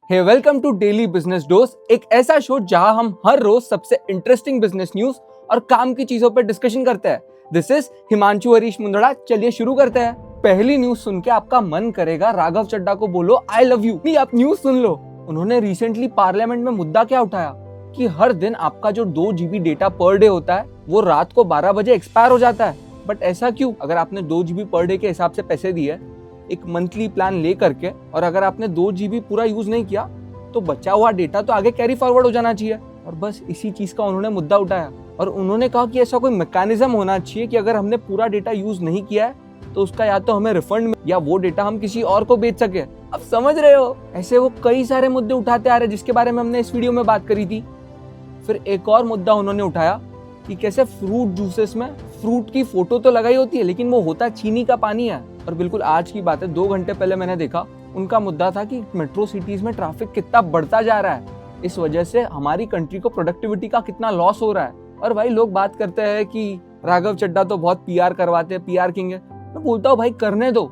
Hey welcome to daily business dose, एक ऐसा show जहां हम हर रोज सबसे इंटरेस्टिंग बिजनेस न्यूज और काम की चीजों पर डिस्कशन करते हैं। This is Himanshu Harish Mundra. चलिए शुरू करते हैं। पहली न्यूज सुन के आपका मन करेगा राघव चड्ढा को बोलो आई लव यू। नहीं, आप न्यूज सुन लो। उन्होंने रिसेंटली पार्लियामेंट में मुद्दा क्या उठाया कि हर दिन आपका जो 2 GB डेटा पर डे होता है वो रात को 12 बजे एक्सपायर हो जाता है। बट ऐसा क्यों? अगर आपने 2 GB पर डे के हिसाब से पैसे दिए एक मंथली प्लान ले करके, और अगर आपने 2 GB पूरा यूज नहीं किया तो बचा हुआ डेटा तो आगे कैरी फॉरवर्ड हो जाना चाहिए। और बस इसी चीज का उन्होंने मुद्दा उठाया और उन्होंने कहा कि ऐसा कोई मैकेनिज्म होना चाहिए कि अगर हमने पूरा डेटा यूज नहीं किया है तो उसका या तो हमें रिफंड या वो डेटा हम किसी और को बेच सके। अब समझ रहे हो, ऐसे वो कई सारे मुद्दे उठाते आ रहे जिसके बारे में हमने इस वीडियो में बात करी थी। फिर एक और मुद्दा उन्होंने उठाया कि कैसे फ्रूट जूसेस में फ्रूट की फोटो तो लगाई होती है लेकिन वो होता चीनी का पानी है। और बिल्कुल आज की बात है, 2 घंटे पहले मैंने देखा, उनका मुद्दा था कि मेट्रो सिटीज में ट्रैफिक कितना बढ़ता जा रहा है, इस वजह से हमारी कंट्री को प्रोडक्टिविटी का कितना लॉस हो रहा है। और भाई लोग बात करते हैं कि राघव चड्ढा तो बहुत पीआर करवाते हैं, पीआर किंग है। मैं बोलता हूँ भाई करने दो।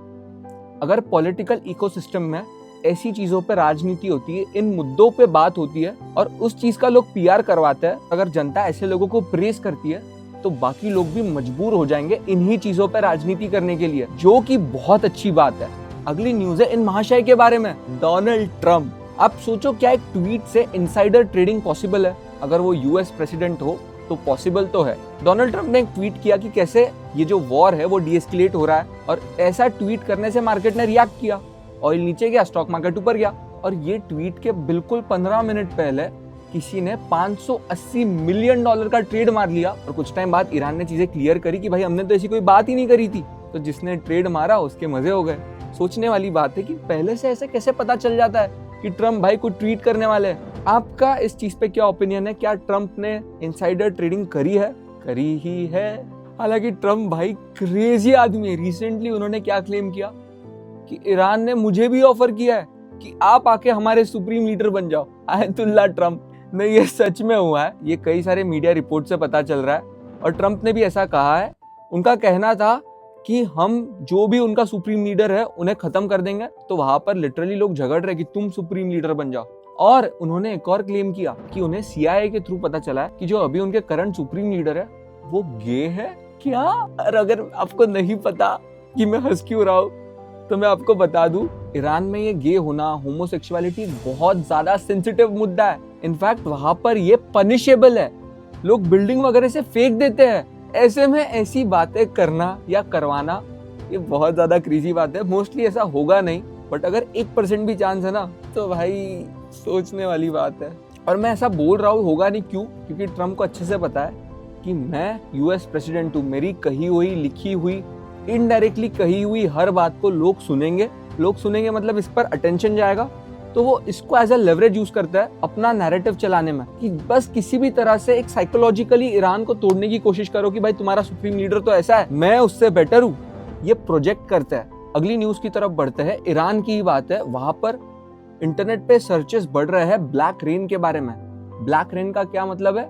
अगर पॉलिटिकल इकोसिस्टम में ऐसी चीजों पे राजनीति होती है, इन मुद्दों पे बात होती है और उस चीज का लोग पीआर करवाते हैं, अगर जनता ऐसे लोगों को प्रेस करती है तो बाकी लोग भी मजबूर हो जाएंगे इन्हीं चीजों पे राजनीति करने के लिए, जो कि बहुत अच्छी बात है। अगली न्यूज है इन महाशय के बारे में, डोनाल्ड ट्रम्प। आप सोचो क्या एक ट्वीट से इनसाइडर ट्रेडिंग पॉसिबल है? अगर वो यूएस प्रेसिडेंट हो तो पॉसिबल तो है। डोनाल्ड ट्रम्प ने एक ट्वीट किया कि कैसे ये जो वॉर है वो डीएस्केलेट हो रहा है, और ऐसा ट्वीट करने से मार्केट ने रिएक्ट किया। ऑयल नीचे गया, स्टॉक मार्केट ऊपर गया। और ये ट्वीट के बिल्कुल 15 मिनट पहले किसी ने $580 मिलियन का ट्रेड मार लिया। और कुछ टाइम बाद ईरान ने चीजें क्लियर करी कि भाई हमने तो ऐसी कोई बात ही नहीं करी थी। तो जिसने ट्रेड मारा उसके मजे हो गए। सोचने वाली बात है कि पहले से ऐसे कैसे पता चल जाता है कि ट्रम्प भाई को ट्वीट करने वाले हैं। आपका इस चीज पे क्या ओपिनियन है? क्या ट्रम्प ने इनसाइडर ट्रेडिंग करी है? करी ही है। हालांकि ट्रम्प भाई क्रेजी आदमी है। रिसेंटली उन्होंने क्या क्लेम किया कि ईरान ने मुझे भी ऑफर किया है कि आप आके हमारे सुप्रीम लीडर बन जाओ। Ayatollah Trump. नहीं, ये सच में हुआ है। ये कई सारे मीडिया रिपोर्ट से पता चल रहा है और ट्रम्प ने भी ऐसा कहा है। उनका कहना था कि हम जो भी उनका सुप्रीम लीडर है उन्हें खत्म कर देंगे। तो वहां पर लिटरली लोग झगड़ रहे कि तुम सुप्रीम लीडर बन जाओ। और उन्होंने एक और क्लेम किया कि उन्हें CIA के थ्रू पता चला है कि जो अभी उनके करंट सुप्रीम लीडर है वो गे है। क्या? और अगर आपको नहीं पता कि मैं हंस क्यों रहा हूं तो मैं आपको बता दूं, ईरान में ये गे होना, होमोसेक्सुअलिटी बहुत ज्यादा सेंसिटिव मुद्दा है। इनफैक्ट वहां पर ये पनिशेबल है। लोग बिल्डिंग वगैरह से फेंक देते हैं। ऐसे में ऐसी बातें करना या करवाना ये बहुत ज्यादा क्रेजी बात है। मोस्टली ऐसा होगा नहीं, बट अगर 1% भी चांस है ना तो भाई सोचने वाली बात है। और मैं ऐसा बोल रहा हूँ होगा नहीं, क्यों? क्योंकि ट्रम्प को अच्छे से पता है कि मैं यूएस प्रेसिडेंट हूँ। मेरी कही हुई, लिखी हुई, इनडायरेक्टली कही हुई हर बात को लोग सुनेंगे। लोग सुनेंगे मतलब इस पर अटेंशन जाएगा, तो वो इसको एज अ लेवरेज यूज करता है अपना नैरेटिव चलाने में कि बस किसी भी तरह से एक साइकोलॉजिकली ईरान को तोड़ने की कोशिश करो कि भाई तुम्हारा सुप्रीम लीडर तो ऐसा है, मैं उससे बेटर हूँ। ये प्रोजेक्ट करता है। अगली न्यूज की तरफ बढ़ते हैं। ईरान की ही बात है। वहां पर इंटरनेट पे सर्चेस बढ़ रहे हैं ब्लैक रेन के बारे में। ब्लैक रेन का क्या मतलब है?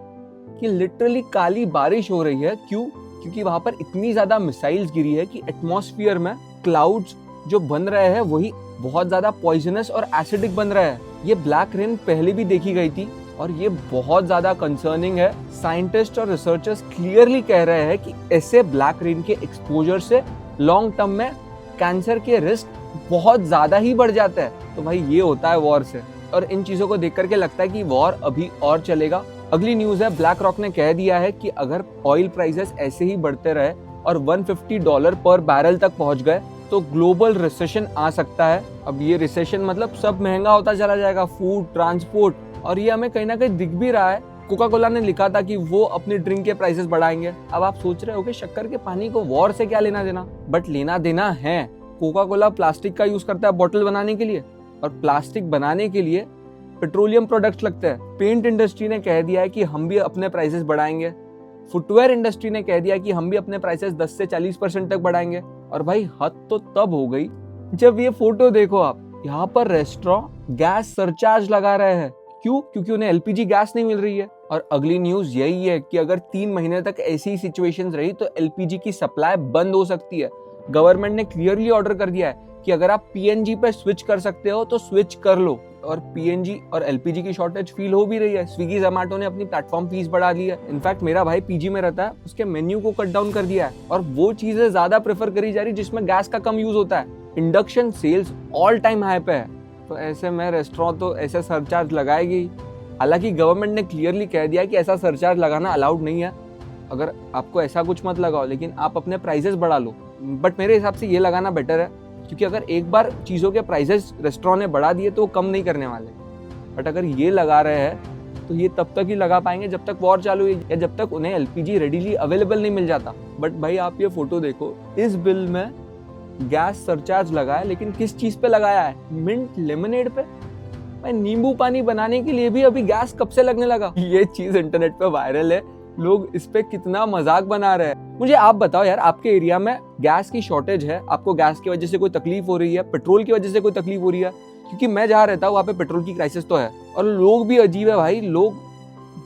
कि लिटरली काली बारिश हो रही है। क्यों? क्योंकि वहां पर इतनी ज्यादा मिसाइल्स गिरी है कि एटमॉस्फेयर में क्लाउड्स जो बन रहे हैं वही बहुत ज्यादा पॉइजनस और एसिडिक बन रहा है। ये ब्लैक रेन पहले भी देखी गई थी और ये बहुत ज्यादा कंसर्निंग है। साइंटिस्ट और रिसर्चर्स क्लियरली कह रहे हैं कि ऐसे ब्लैक रेन के एक्सपोजर से लॉन्ग टर्म में कैंसर के रिस्क बहुत ज्यादा ही बढ़ जाता है। तो भाई ये होता है वॉर से, और इन चीजों को देख करके लगता है कि वॉर अभी और चलेगा। अगली न्यूज है, ब्लैक रॉक ने कह दिया है कि अगर ऑयल प्राइसेस ऐसे ही बढ़ते रहे और $150 पर बैरल तक पहुंच गए तो ग्लोबल रिसेशन आ सकता है। अब ये रिसेशन मतलब सब महंगा होता चला जाएगा, फूड, ट्रांसपोर्ट, और ये हमें कहीं ना कहीं दिख भी रहा है। कोका कोला ने लिखा था कि वो अपनी ड्रिंक के प्राइसेस बढ़ाएंगे। अब आप सोच रहे हो कि शक्कर के पानी को वॉर से क्या लेना देना, बट लेना देना है। कोका कोला प्लास्टिक का यूज करता है बॉटल बनाने के लिए, और प्लास्टिक बनाने के लिए पेट्रोलियम प्रोडक्ट्स लगते हैं। पेंट इंडस्ट्री ने कह दिया है कि हम भी अपने प्राइसेस बढ़ाएंगे। फुटवेयर इंडस्ट्री ने कह दिया कि हम भी अपने प्राइसेस 10 से 40% तक बढ़ाएंगे। और भाई हद तो तब हो गई जब ये फोटो देखो आप, यहाँ पर रेस्टोरेंट गैस सरचार्ज लगा रहे हैं। क्यों? क्योंकि उन्हें एलपीजी गैस नहीं मिल रही है। और अगली न्यूज यही है कि अगर 3 महीने तक ऐसी ही सिचुएशंस रही तो एलपीजी की सप्लाई बंद हो सकती है। गवर्नमेंट ने क्लियरली ऑर्डर कर दिया है कि अगर आप पीएनजी पे स्विच कर सकते हो तो स्विच कर लो। और पीएनजी और एलपीजी की शॉर्टेज फील हो भी रही है। स्विगी जोमैटो ने अपनी प्लेटफॉर्म फीस बढ़ा दी है। इनफैक्ट मेरा भाई पीजी में रहता है, उसके मेन्यू को कट डाउन कर दिया है और वो चीजें ज्यादा प्रेफर करी जा रही जिसमें गैस का कम यूज होता है। Induction sales all time high पे है, तो ऐसे में रेस्टोरेंट तो ऐसे सरचार्ज लगाएगी। हालांकि गवर्नमेंट ने क्लियरली कह दिया कि ऐसा सरचार्ज लगाना अलाउड नहीं है, अगर आपको ऐसा कुछ मत लगाओ, लेकिन आप अपने प्राइसेस बढ़ा लो। बट मेरे हिसाब से ये लगाना बेटर है, क्योंकि अगर एक बार चीज़ों के प्राइसेस रेस्टोरेंट ने बढ़ा दिए तो वो कम नहीं करने वाले। बट अगर ये लगा रहे हैं तो ये तब तक ही लगा पाएंगे जब तक वॉर चालू है या जब तक उन्हें एलपीजी रेडीली अवेलेबल नहीं मिल जाता। बट भाई आप ये फोटो देखो, इस बिल में गैस सरचार्ज लगा है, लेकिन किस चीज़ पे लगाया है? मिंट लेमनेड पे। भाई नींबू पानी बनाने के लिए भी अभी गैस कब से लगने लगा? ये चीज़ इंटरनेट पे वायरल है, लोग इस पे कितना मजाक बना रहे हैं। मुझे आप बताओ यार, आपके एरिया में गैस की शॉर्टेज है, आपको गैस की वजह से कोई तकलीफ हो रही है, पेट्रोल की वजह से कोई तकलीफ हो रही है? क्योंकि मैं जहाँ रहता हूँ वहाँ पे पेट्रोल की क्राइसिस तो है, और लोग भी अजीब है भाई। लोग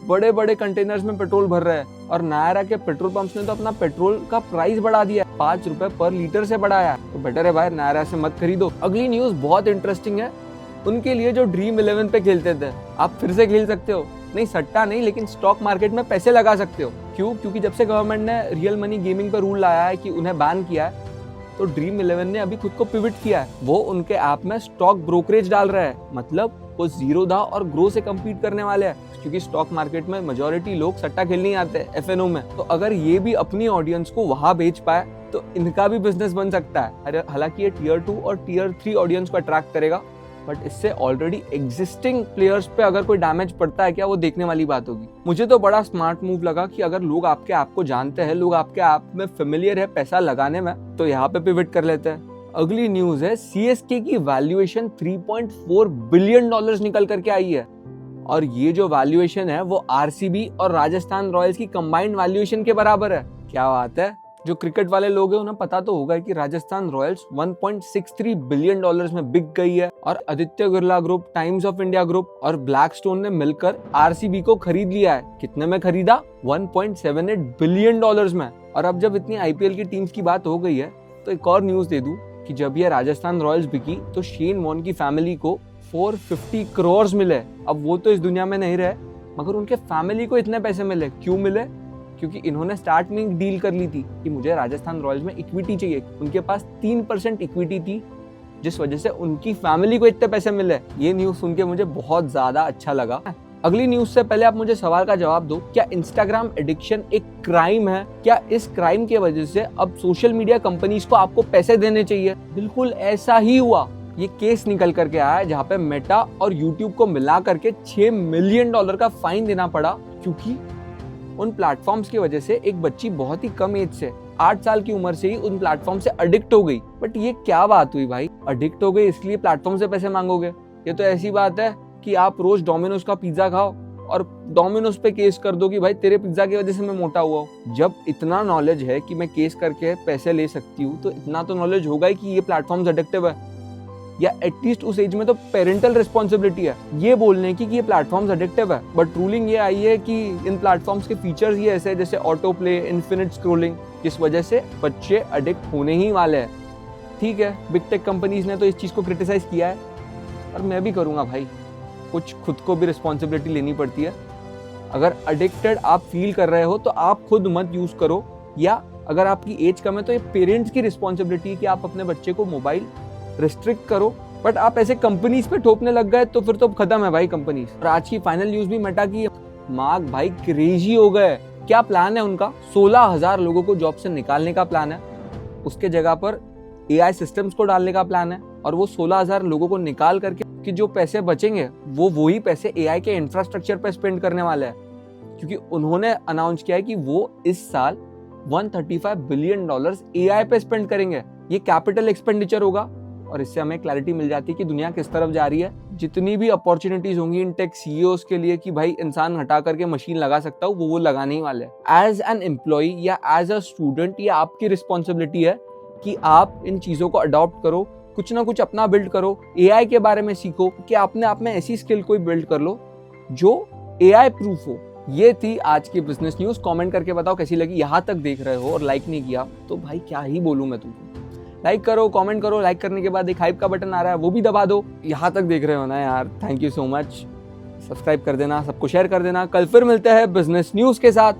बड़े बड़े कंटेनर्स में पेट्रोल भर रहे हैं, और नायरा के पेट्रोल पंप्स ने तो अपना पेट्रोल का प्राइस बढ़ा दिया, 5 रुपए पर लीटर से बढ़ाया। तो बेटर है भाई नायरा से मत खरीदो। अगली न्यूज बहुत इंटरेस्टिंग है उनके लिए जो ड्रीम 11 पे खेलते थे। आप फिर से खेल सकते हो, नहीं सट्टा नहीं, लेकिन स्टॉक मार्केट में पैसे लगा सकते हो। क्यों? क्योंकि जब से गवर्नमेंट ने रियल मनी गेमिंग पर रूल लाया है कि उन्हें बैन किया है, तो ड्रीम 11 ने अभी खुद को पिवट किया है। वो उनके ऐप में स्टॉक ब्रोकरेज डाल रहा है, मतलब वो जीरोधा और ग्रो से कम्पीट करने वाले हैं, क्योंकि स्टॉक मार्केट में मेजोरिटी लोग सट्टा खेलने आते हैं एफएनओ में। तो अगर ये भी अपनी ऑडियंस को वहां बेच पाए तो इनका भी बिजनेस बन सकता है। हालांकि ये टियर 2 और टियर 3 ऑडियंस को अट्रैक्ट करेगा, बट इससे ऑलरेडी एग्जिस्टिंग प्लेयर्स पे अगर कोई डैमेज पड़ता है क्या, वो देखने वाली बात होगी। मुझे तो बड़ा स्मार्ट मूव लगा कि अगर लोग आपके ऐप को जानते हैं, लोग आपके ऐप में फेमिलियर है पैसा लगाने में, तो यहाँ पे पिवट कर लेते हैं। अगली न्यूज है, सीएसके की वैल्यूएशन $3.4 बिलियन निकल करके आई है, और ये जो वैल्यूएशन है वो आरसीबी और राजस्थान रॉयल्स की कंबाइंड वैल्यूएशन के बराबर है। क्या बात है। जो क्रिकेट वाले लोग हैं उन्हें पता तो होगा कि राजस्थान रॉयल्स 1.63 बिलियन डॉलर्स में बिक गई है, और Aditya Birla group, times of India group और ब्लैकस्टोन ने मिलकर आरसीबी को खरीद लिया है। कितने में खरीदा? 1.78 बिलियन डॉलर्स में। और अब जब इतनी आईपीएल की टीम्स की बात हो गई है, तो एक और न्यूज दे दूं कि जब ये राजस्थान रॉयल्स बिकी तो शेन वॉर्न की फैमिली को 450 करोड़ मिले। अब वो तो इस दुनिया में नहीं रहे, मगर उनके फैमिली को इतने पैसे मिले। क्यों मिले? क्योंकि इन्होंने स्टार्ट में एक डील कर ली थी कि मुझे राजस्थान रॉयल्स में इक्विटी चाहिए। उनके पास 3% इक्विटी थी, जिस वजह से उनकी फैमिली को इतने पैसे मिले। ये न्यूज सुन के मुझे बहुत ज्यादा अच्छा लगा। अगली न्यूज से पहले आप मुझे सवाल का जवाब दो, क्या इंस्टाग्राम एडिक्शन एक क्राइम है? क्या इस क्राइम की वजह से अब सोशल मीडिया कंपनीज को आपको पैसे देने चाहिए? बिल्कुल ऐसा ही हुआ। ये केस निकल करके आया जहाँ पे मेटा और यूट्यूब को मिला करके $6 मिलियन का फाइन देना पड़ा, क्योंकि उन प्लेटफॉर्म्स की वजह से एक बच्ची बहुत ही कम एज से 8 साल की उम्र से ही उन प्लेटफॉर्म से एडिक्ट हो गई। बट ये क्या बात हुई भाई? एडिक्ट हो गई इसलिए प्लेटफॉर्म से पैसे मांगोगे? ये तो ऐसी बात है कि आप रोज डोमिनोज का पिज्जा खाओ और डोमिनोज पे केस कर दो कि भाई तेरे पिज्जा की वजह से मैं मोटा हुआ हूँ। जब इतना नॉलेज है कि मैं केस करके पैसे ले सकती हूँ, तो इतना तो नॉलेज होगा ही कि ये प्लेटफॉर्म्स एडिक्टिव है, या एटलीस्ट उस एज में तो पेरेंटल रिस्पॉन्सिबिलिटी है ये बोलने की कि ये प्लेटफॉर्म्स एडिक्टिव है। बट रूलिंग ये आई है कि इन प्लेटफॉर्म्स के फीचर्स ये ऐसे जैसे ऑटो प्ले, इन्फिनिट स्क्रोलिंग, जिस वजह से बच्चे एडिक्ट होने ही वाले हैं। ठीक है, बिग टेक कंपनीज ने तो इस चीज़ को क्रिटिसाइज किया है, और मैं भी करूँगा भाई। कुछ खुद को भी रिस्पॉन्सिबिलिटी लेनी पड़ती है। अगर एडिक्टेड आप फील कर रहे हो तो आप खुद मत यूज़ करो, या अगर आपकी एज कम है तो ये पेरेंट्स की रिस्पॉन्सिबिलिटी है कि आप अपने बच्चे को मोबाइल रिस्ट्रिक्ट करो। बट आप ऐसे कंपनीज पे ठोपने लग गए तो फिर तो खत्म है भाई कंपनीज। और आज की फाइनल न्यूज भी मेटा की। मार्क भाई क्रेजी हो गए। क्या प्लान है उनका? 16,000 लोगों को जॉब से निकालने का प्लान है, उसके जगह पर एआई सिस्टम्स को डालने का प्लान है, और वो 16,000 लोगों को निकाल करके कि जो पैसे बचेंगे वो वही पैसे एआई के इंफ्रास्ट्रक्चर पे स्पेंड करने वाले हैं। क्योंकि उन्होंने अनाउंस किया है कि वो इस साल $135 बिलियन एआई पे स्पेंड करेंगे। ये कैपिटल एक्सपेंडिचर होगा, और इससे हमें क्लैरिटी मिल जाती है कि दुनिया किस तरफ जा रही है। जितनी भी अपॉर्चुनिटीज होंगी इन टेक सीईओज के लिए कि भाई इंसान हटा करके मशीन लगा सकता हूँ, वो लगाने ही वाले हैं। एज एन एम्प्लॉय या एज अ स्टूडेंट, ये आपकी रिस्पॉन्सिबिलिटी है कि आप इन चीज़ों को अडॉप्ट करो, कुछ ना कुछ अपना बिल्ड करो, एआई के बारे में सीखो, कि अपने आप में ऐसी स्किल कोई बिल्ड कर लो जो एआई प्रूफ हो। ये थी आज की बिजनेस न्यूज़। कमेंट करके बताओ कैसी लगी। यहाँ तक देख रहे हो और लाइक नहीं किया तो भाई क्या ही बोलूँ मैं तुमको। लाइक करो, कमेंट करो, लाइक करने के बाद एक हाइप का बटन आ रहा है वो भी दबा दो। यहाँ तक देख रहे हो ना यार, thank you so much. Subscribe कर देना, सबको शेयर कर देना। कल फिर मिलते हैं बिजनेस न्यूज के साथ।